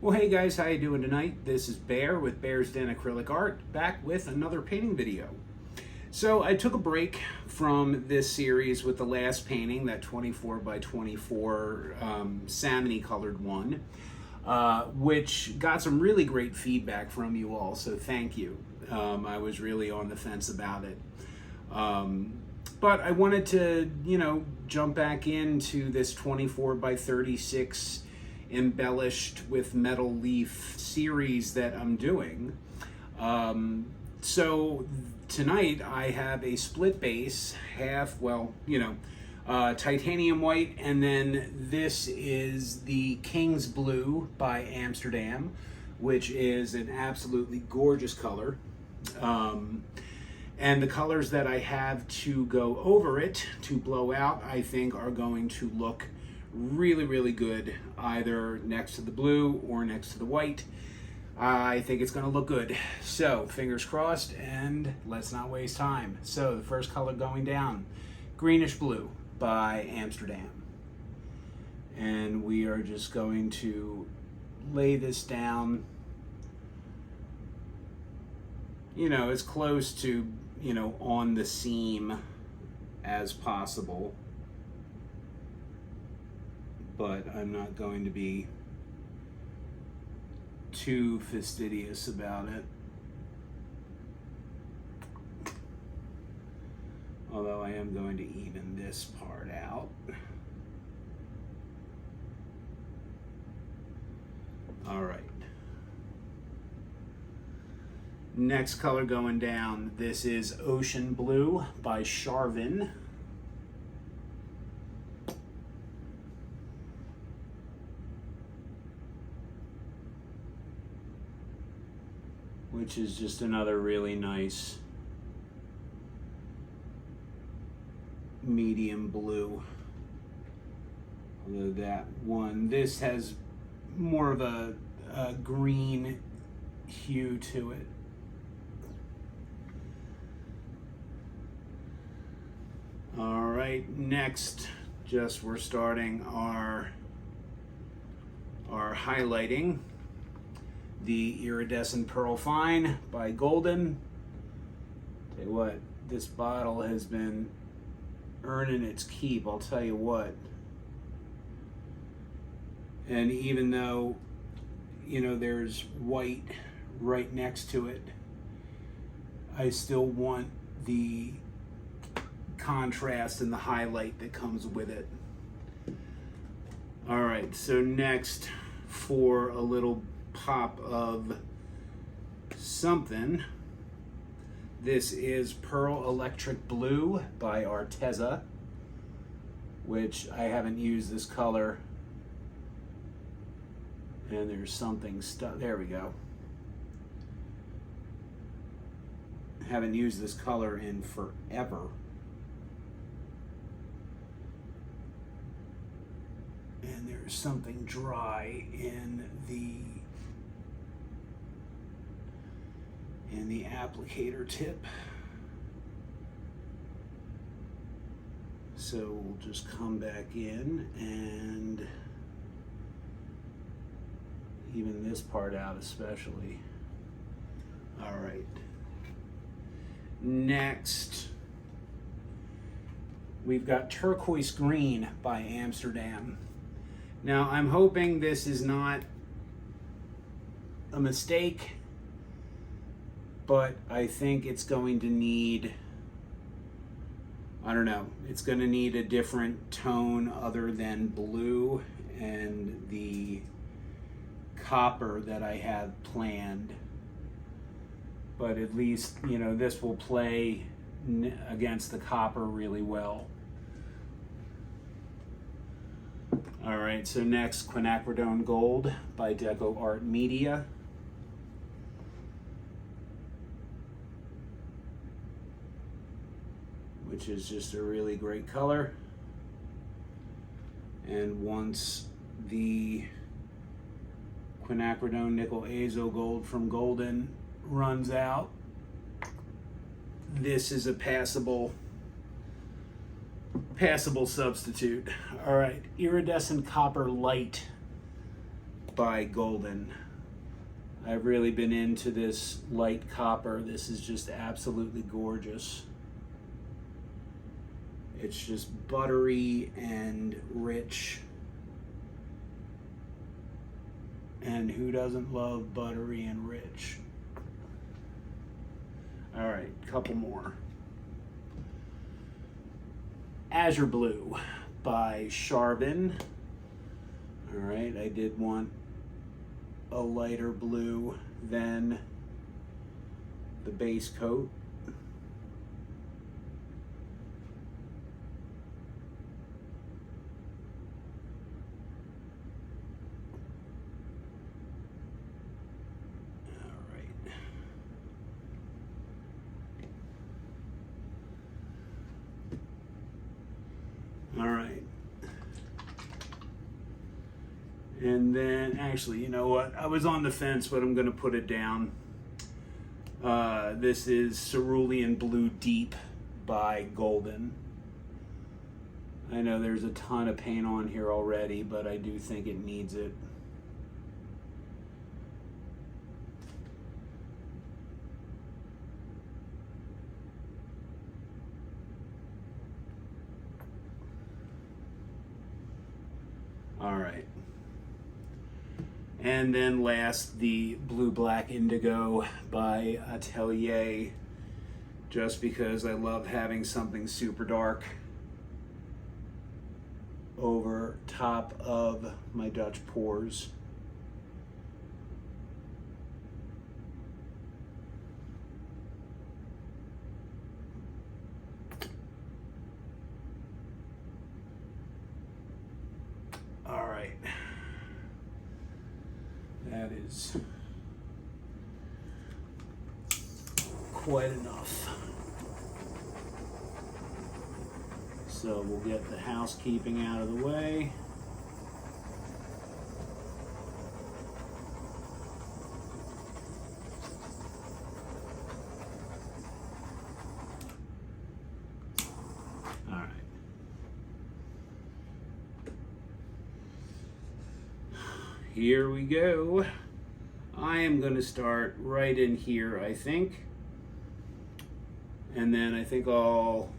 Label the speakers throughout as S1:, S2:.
S1: Well, hey guys, how you doing tonight? This is Bear with Bear's Den Acrylic Art, back with another painting video. So I took a break from this series with the last painting, that 24 by 24 salmon-y colored one, which got some really great feedback from you all, so thank you. I was really on the fence about it. But I wanted to, jump back into this 24 by 36 embellished with metal leaf series that I'm doing. So tonight I have a split base, titanium white, and then this is the King's Blue by Amsterdam, which is an absolutely gorgeous color. And the colors that I have to go over it, to blow out, I think are going to look really, really good, either next to the blue or next to the white. I think it's going to look good. So, fingers crossed, and let's not waste time. So, the first color going down, Greenish Blue by Amsterdam. And we are just going to lay this down, as close to, on the seam as possible. But I'm not going to be too fastidious about it. Although I am going to even this part out. All right. Next color going down, this is Ocean Blue by Charvin. Which is just another really nice medium blue. Although that one, this has more of a green hue to it. All right, next, we're starting our highlighting. The Iridescent Pearl Fine by Golden. Tell you what, this bottle has been earning its keep, I'll tell you what. And even though, there's white right next to it, I still want the contrast and the highlight that comes with it. All right, so next, for a little pop of something, this is Pearl Electric Blue by Arteza, which I haven't used this color, and there's something stuck. There we go. Haven't used this color in forever. And there's something dry in the applicator tip. So we'll just come back in and even this part out especially. All right. Next, we've got Turquoise Green by Amsterdam. Now, I'm hoping this is not a mistake, but I think it's going to need, it's going to need a different tone other than blue and the copper that I have planned. But at least, this will play against the copper really well. All right, so next, Quinacridone Gold by Deco Art Media. Which is just a really great color. And once the Quinacridone Nickel Azo Gold from Golden runs out, this is a passable substitute. All right, Iridescent Copper Light by Golden. I've really been into this light copper. This is just absolutely gorgeous. It's just buttery and rich. And who doesn't love buttery and rich? All right, couple more. Azure Blue by Charbon. All right, I did want a lighter blue than the base coat. All right. And then, actually, you know what? I was on the fence, but I'm going to put it down. This is Cerulean Blue Deep by Golden. I know there's a ton of paint on here already, but I do think it needs it. All right. And then last, the Blue Black Indigo by Atelier, just because I love having something super dark over top of my Dutch pours. All right. That is quite enough. So we'll get the housekeeping out of the way. All right. Here we go. I am going to start right in here, I think. And then I think I'll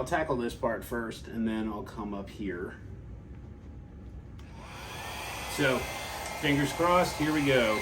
S1: tackle this part first, and then I'll come up here. So, fingers crossed, here we go.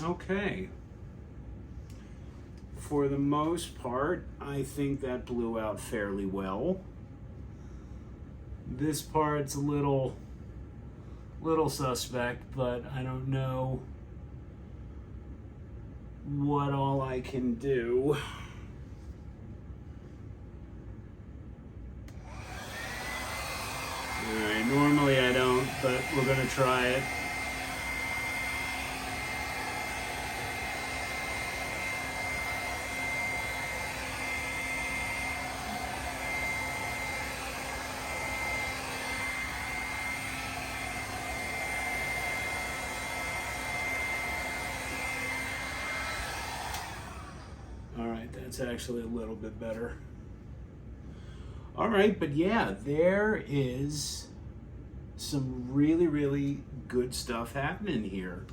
S1: Okay. For the most part, I think that blew out fairly well. This part's a little suspect, but I don't know what all I can do. Alright, normally I don't, but we're gonna try it. Alright, that's actually a little bit better. Alright, but yeah, there is some really good stuff happening here.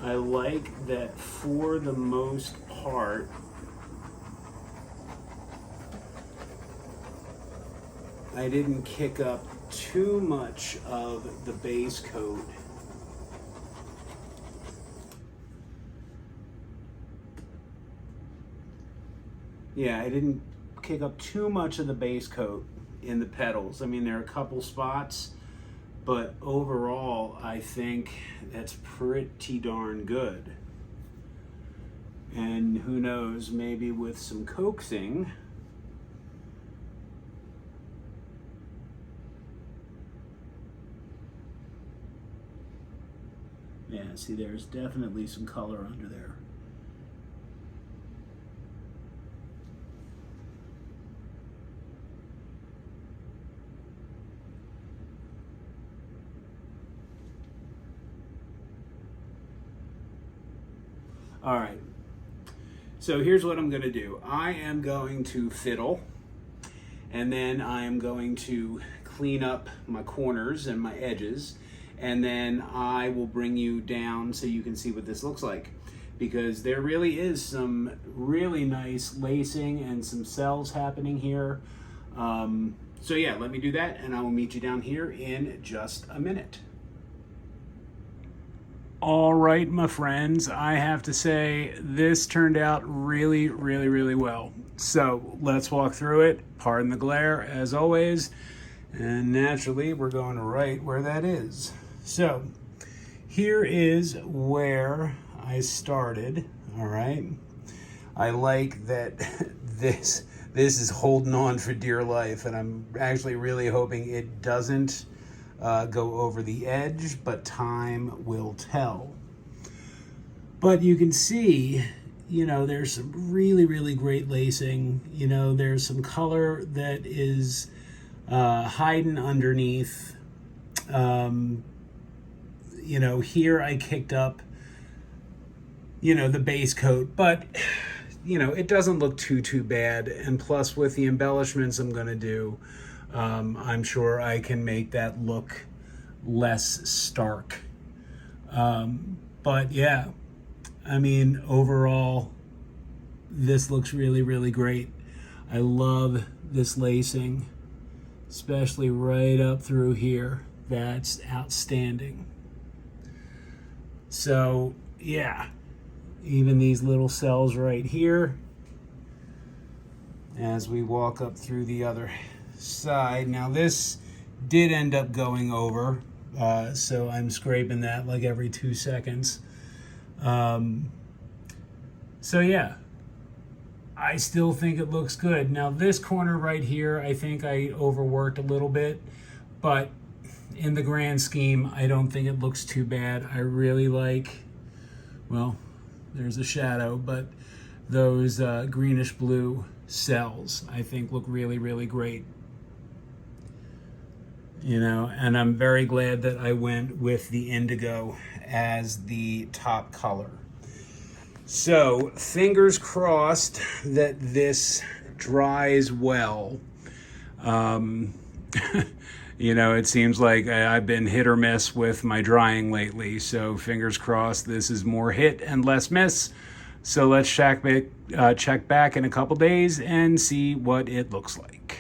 S1: I like that for the most part, I didn't kick up too much of the base coat. Yeah, I didn't kick up too much of the base coat in the petals. I mean, there are a couple spots, but overall, I think that's pretty darn good. And who knows, maybe with some coaxing, yeah, see, there's definitely some color under there. All right, so here's what I'm going to do. I am going to fiddle, and then I am going to clean up my corners and my edges, and then I will bring you down so you can see what this looks like, because there really is some really nice lacing and some cells happening here. So yeah, let me do that, and I will meet you down here in just a minute. All right, my friends, I have to say this turned out really well. So let's walk through it. Pardon the glare, as always. And naturally, we're going right where that is. So here is where I started, all right? I like that this is holding on for dear life, and I'm actually really hoping it doesn't go over the edge, but time will tell. But you can see, you know, there's some really great lacing. You know, there's some color that is hiding underneath. You know, here I kicked up, you know, the base coat, but you know, it doesn't look too bad. And plus, with the embellishments I'm going to do, I'm sure I can make that look less stark. But yeah, I mean, overall, this looks really great. I love this lacing, especially right up through here. That's outstanding. So yeah, even these little cells right here, as we walk up through the other side. Now this did end up going over, so I'm scraping that like every 2 seconds. So yeah, I still think it looks good. Now this corner right here, I think I overworked a little bit, but in the grand scheme, I don't think it looks too bad. I really like, well, there's a shadow, but those greenish blue cells I think look really great. You know, and I'm very glad that I went with the indigo as the top color. So fingers crossed that this dries well. You know, it seems like I've been hit or miss with my drying lately, so fingers crossed this is more hit and less miss. So let's check back in a couple days and see what it looks like.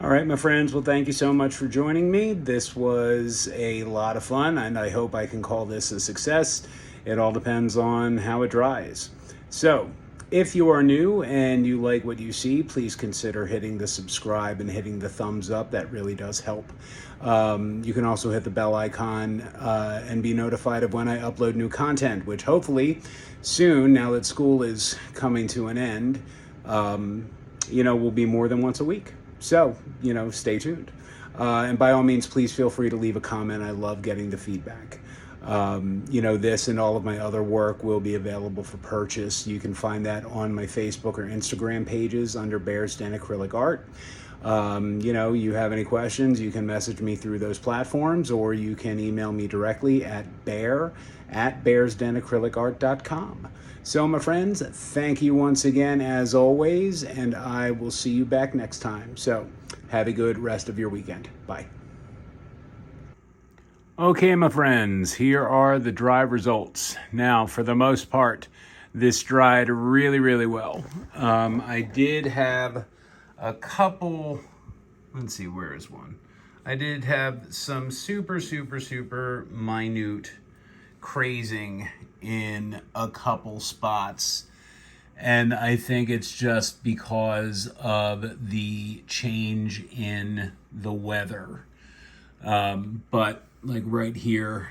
S1: All right, my friends. Well, thank you so much for joining me. This was a lot of fun, and I hope I can call this a success. It all depends on how it dries. So, if you are new and you like what you see, please consider hitting the subscribe and hitting the thumbs up. That really does help. You can also hit the bell icon and be notified of when I upload new content, which hopefully soon, now that school is coming to an end, will be more than once a week. So, stay tuned. And by all means, please feel free to leave a comment. I love getting the feedback. This and all of my other work will be available for purchase. You can find that on my Facebook or Instagram pages under Bear's Den Acrylic Art. You have any questions, you can message me through those platforms, or you can email me directly at bear@bearsdenacrylicart.com. So, my friends, thank you once again, as always, and I will see you back next time. So, have a good rest of your weekend. Bye. Okay, my friends, here are the dry results. Now, for the most part, this dried really, really well. I did have a couple, let's see, where is one? I did have some super, super, super minute crazing in a couple spots. And I think it's just because of the change in the weather. But like right here,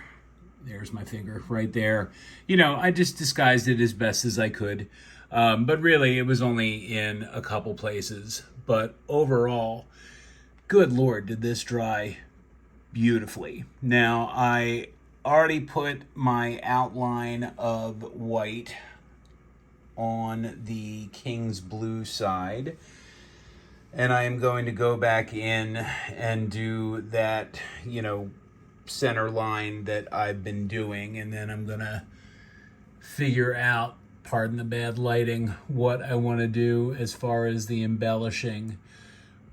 S1: there's my finger right there. I just disguised it as best as I could. But really, it was only in a couple places. But overall, good Lord, did this dry beautifully. Now, I already put my outline of white on the King's Blue side. And I am going to go back in and do that, center line that I've been doing. And then I'm going to figure out, pardon the bad lighting, what I want to do as far as the embellishing.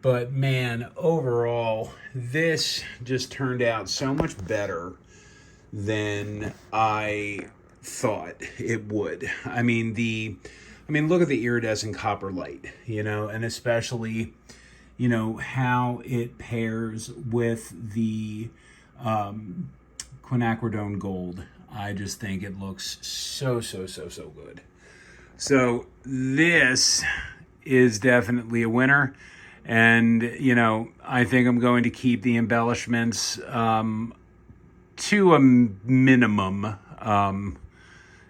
S1: But man, overall, this just turned out so much better than I thought it would. I mean, look at the iridescent copper light, and especially, how it pairs with the Quinacridone gold. I just think it looks so, so, so, so good. So this is definitely a winner. And, I think I'm going to keep the embellishments to a minimum,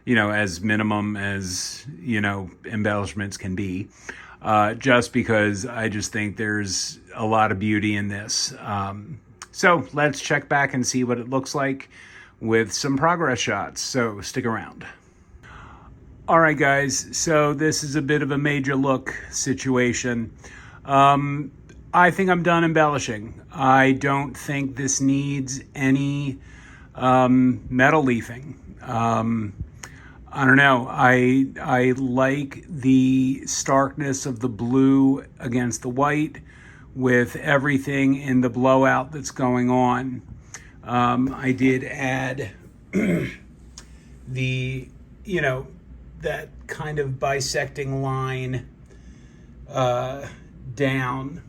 S1: as minimum as, embellishments can be, just because I just think there's a lot of beauty in this. So let's check back and see what it looks like with some progress shots. So stick around. All right, guys. So this is a bit of a major look situation. I think I'm done embellishing. I don't think this needs any metal leafing. I don't know. I like the starkness of the blue against the white with everything in the blowout that's going on. I did add the, that kind of bisecting line down,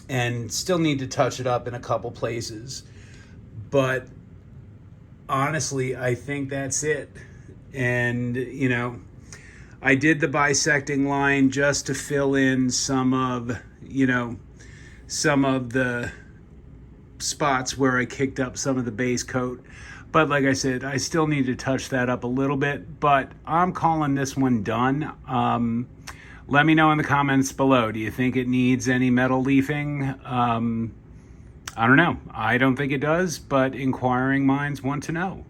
S1: and still need to touch it up in a couple places. But honestly, I think that's it. And, I did the bisecting line just to fill in some of the spots where I kicked up some of the base coat. But like I said, I still need to touch that up a little bit, but I'm calling this one done. Let me know in the comments below. Do you think it needs any metal leafing? I don't know. I don't think it does, but inquiring minds want to know.